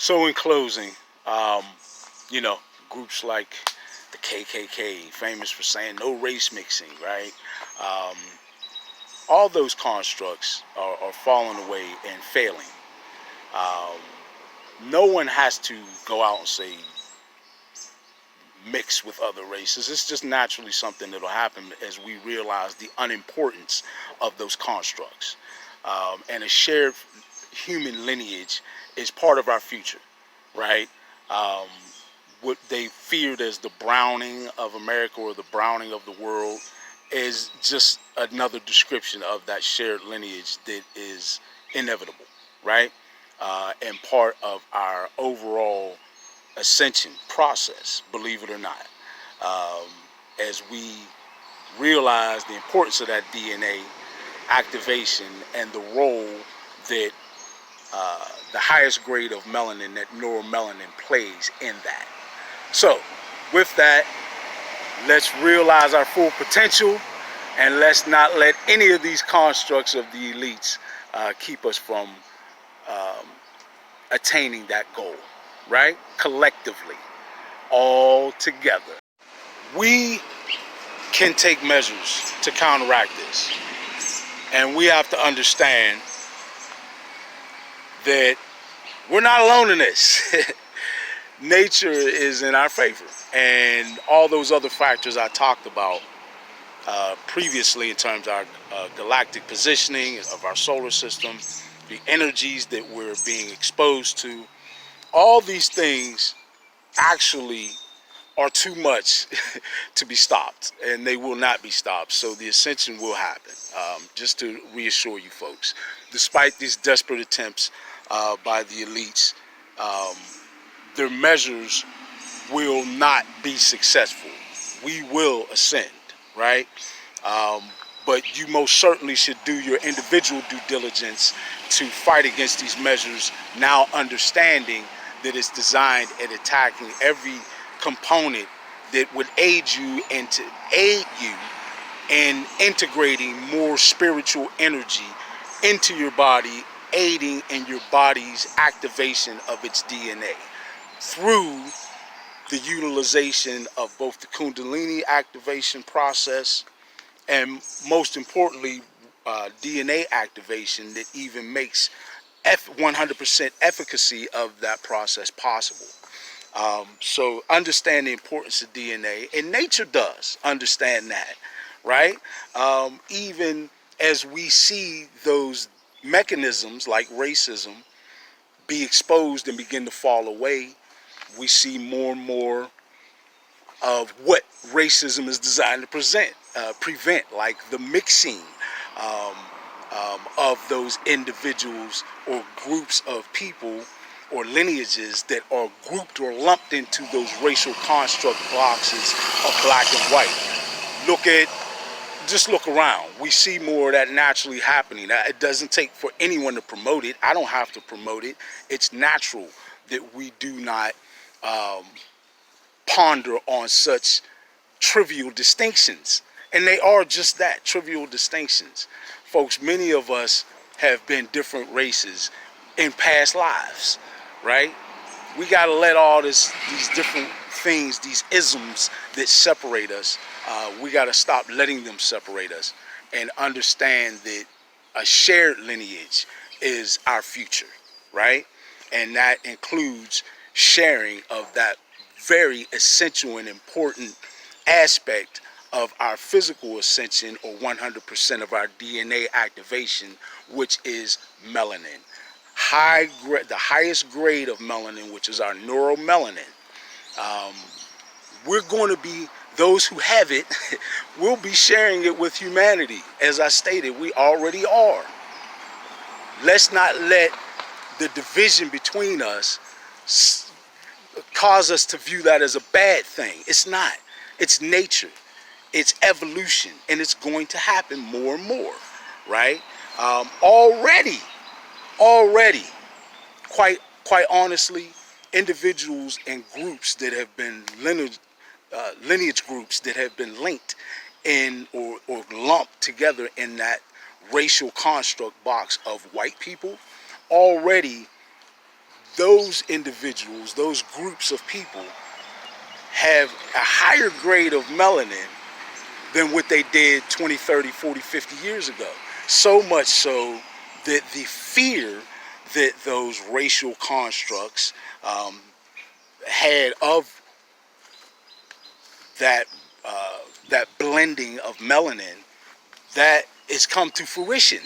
So in closing, um, you know, groups like the KKK, famous for saying no race mixing, right? Um, all those constructs are falling away and failing. Um, no one has to go out and say mix with other races. It's just naturally something that'll happen as we realize the unimportance of those constructs. And a shared human lineage is part of our future, right? Um, what they feared as the browning of America or the browning of the world is just another description of that shared lineage that is inevitable, right? And part of our overall ascension process, believe it or not. Um, as we realize the importance of that DNA activation and the role that the highest grade of melanin, that neuromelanin, plays in that. So, with that, let's realize our full potential and let's not let any of these constructs of the elites keep us from um, attaining that goal, right? Collectively, all together. We can take measures to counteract this. And we have to understand that we're not alone in this. Nature is in our favor. And all those other factors I talked about previously in terms of our galactic positioning of our solar system, the energies that we're being exposed to, all these things actually are too much to be stopped, and they will not be stopped. So the ascension will happen. Just to reassure you folks, despite these desperate attempts by the elites, um, their measures will not be successful. We will ascend, right? Um, but you most certainly should do your individual due diligence to fight against these measures, now understanding that it's designed at attacking every component that would aid you in integrating more spiritual energy into your body, aiding in your body's activation of its DNA through the utilization of both the Kundalini activation process and, most importantly, DNA activation that even makes 100% efficacy of that process possible. So understand the importance of DNA, and nature does understand that, right? Even as we see those mechanisms like racism be exposed and begin to fall away, we see more and more of what racism is designed to prevent, like the mixing um, of those individuals or groups of people or lineages that are grouped or lumped into those racial construct boxes of black and white. Just look around. We see more of that naturally happening. It doesn't take for anyone to promote it. I don't have to promote it. It's natural that we do not ponder on such trivial distinctions. And they are just that, trivial distinctions. Folks, many of us have been different races in past lives, right? We got to let all these different things, these isms that separate us, we got to stop letting them separate us and understand that a shared lineage is our future, right? And that includes sharing of that very essential and important aspect of our physical ascension, or 100% of our DNA activation, which is melanin. The highest grade of melanin, which is our neuromelanin. We're going to be, those who have it, will be sharing it with humanity. As I stated, we already are. Let's not let the division between us cause us to view that as a bad thing. It's not. It's nature. It's evolution, and it's going to happen more and more, right? Already, quite honestly, individuals and groups that have been lineage groups that have been linked in or lumped together in that racial construct box of white people, already those individuals, those groups of people, have a higher grade of melanin than what they did 20, 30, 40, 50 years ago. So much so that the fear that those racial constructs had of that that blending of melanin, that has come to fruition.